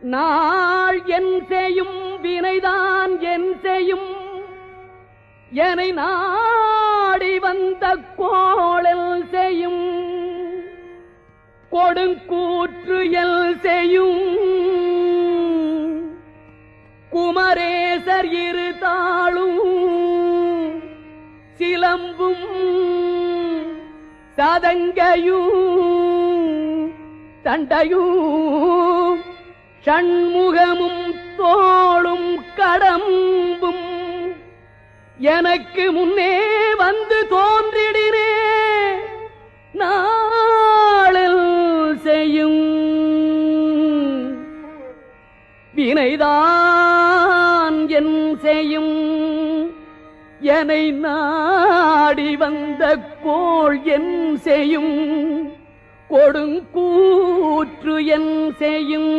நாள் என் செய்யும் வினைதான் என் செய்யும் என்னை நாடி வந்த கோளல் செய்யும் கொடுங்கூற்று எல் செய்யும் குமரேசர் இரு தாளும் சிலம்பும் சதங்கையும் தண்டையும் ஷண்முகமும் தோளும் கடம்பும் எனக்கு முன்னே வந்து தோன்றிடினே நாளில் செய்யும் வினைதான் என் செய்யும் என்னை நாடி வந்த கோள் என் செய்யும் கொடுங்கூற்று என் செய்யும்